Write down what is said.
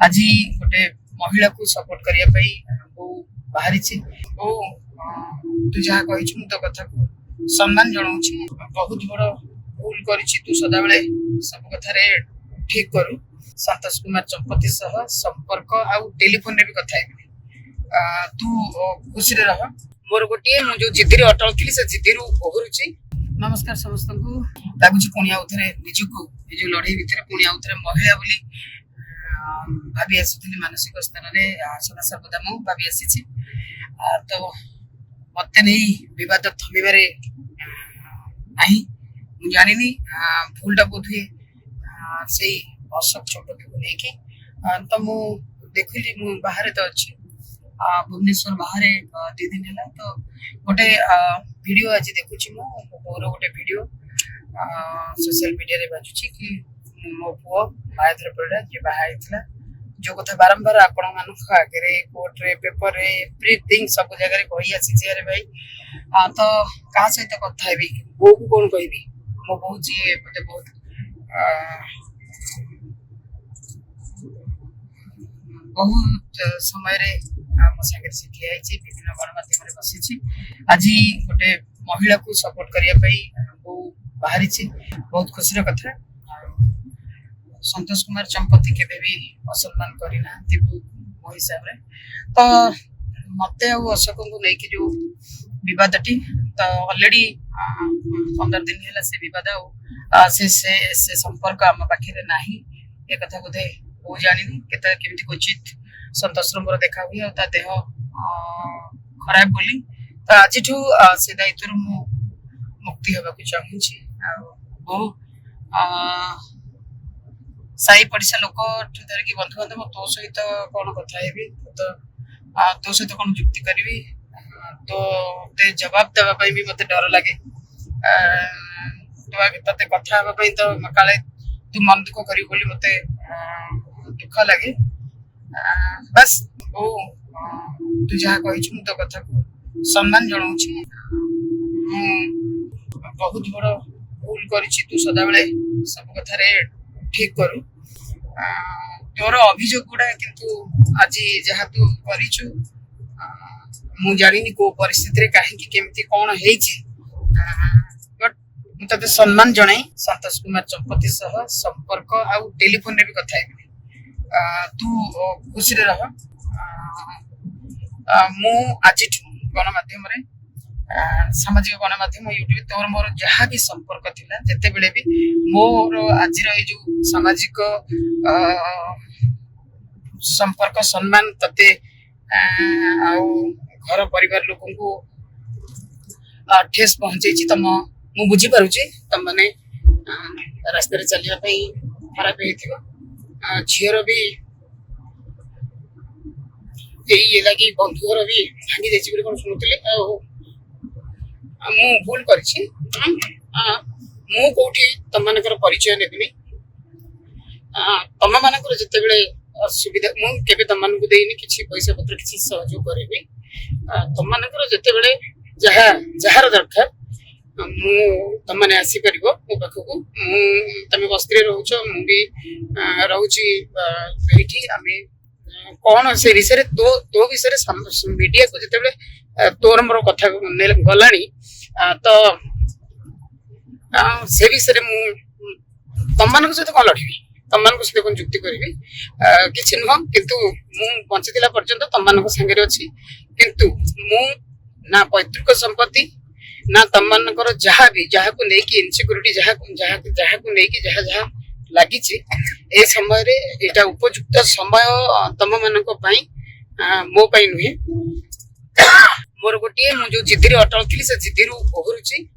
आज गोटे महिला को सपोर्ट करने बाहरी तू जहाँ कही तो कथा को सम्मान जनाऊँ बहुत बड़ भूल कर तू सदाबे सब कथार ठीक करू संतोष कुमार चंपती सह संपर्क आउ टेलीफोन रे भी कथा तू खुशी रह मोर गोटे जो जिद्दी अटल थी से जिद्दी ओहरुची। नमस्कार समस्त को लगुच पुणी आउे निजको ये लड़ाई भितर पुणी आउे महिला बोली भाभी आसी मानसिक स्थान में सदा सर्वदा मु भाभी आसी तो मत नहीं विवाद थमिबार नहीं जानी भूलटा बोध हुए से अशोक चौटकी को लेकिन तो मु देखिली मु बाहर तो अच्छी भुवनेश्वर बाहर 2 दिन है तो गोटे वीडियो आज देखुची मोर गोटे वीडियो सोशल मीडिया रे बाजुची कि मो पुओ मायाधर परिडा जे बाहा जो कथा बारंबार आपण मानक आगे कोर्ट रे पेपर रे एवरीथिंग सब जगह रे कही आसी रे भाई तो का सहित कथा हेबी बो को कोन कहबी मो बो जी मते बहुत बहुत समय रे मो संगे से ठिया आइछि विभिन्न गणमाध्यम रे बसिछि आज गोटे महिला को सपोर्ट करिया पई बो बाहरी बहुत खुशी कथा संतोष कुमार चंपती केबे भी असम्मान करना मो हिसाब रे तो मते अशोक को लेकिन जो विवाद टी तो ऑलरेडी 15 दिन है से विवाद से संपर्क आम पाखे नहीं ये कथा बोधे वो जानी केमी क्वचित संतोष मोर देखा हुए देह खराब बोली तो आज से दायित्व मुक्ति होगा चाहूँगी साई पड़िशा लोक धरिकी बंधु बांधव तो सहित कौन कथा हेबी तो सहित कौन जुक्ति करी तो जवाब देवाई भी मत डर लगे ते कथा तो काले तू मन दुख करी बोली मत दुख लगे बस ओ तू जहाँ कही तो कथा को सम्मान जनाऊँ बहुत बड़ भूल कर तू सदाबे सब कथार ठीक करू तोर अभियोग गुड़ा किंतु आज जहाँ तू करिछु मु जानिनी को परिस्थिति कहीं केमती कौन बट मुझे सम्मान जनाई संतोष कुमार चंपती सह संपर्क आउ टेलीफोन रे भी कथा तू खुशी रह मु आज गणमाध्यम रे सामाजिक गणमाध्यम यूट्यूब तोर मोर जहाँ भी संपर्क थिला जेते बेले भी मोर आज जो सामाजिक संपर्क सम्मान तते घर परिवार लोक को ठेस पहुंचे तो मु बुझी पारुची तुम मैंने रास्ता रे चलिया खराब हो झीर भी ये लगी बंधुर भी भांगी देछि कौन शुणुली मु भूल करिछि मु कोठी तम मानकर परिचय नेबिनी तम मानकर जते बेले असुविधा मु केबे तम मानकु देइनी किछि पैसा पत्र किछि सहयोग करेबी तम मानकर जते बेले जहा जहार दरकार मु तम माने आसी परिबो मो पाखकु तमे बस्ती रे रहउछो मु भी रहउछि बेठी आमे कौन से विषय तो विषय मीडिया को जिते तोर मोर कथा गलानी तो से विषय तुम मान सहित कौन लड़बी तुम मान सहित कौन जुक्ति करी कि नुह किंतु मु बंचीला पर्यंत तुम मान सागर अच्छी किंतु मु ना पैतृक संपत्ति ना तुम मान जहाँ भी जहाँ को लेकिन इनसिक्यूरीटी जहाँ को लेकिन जहाँ जहाँ लगी ए समय रे एटा उपयुक्त समय तम मानक मो नुहे मोर गोटे जो जिद्दी अटल थी से जिद्दी ओहरुची।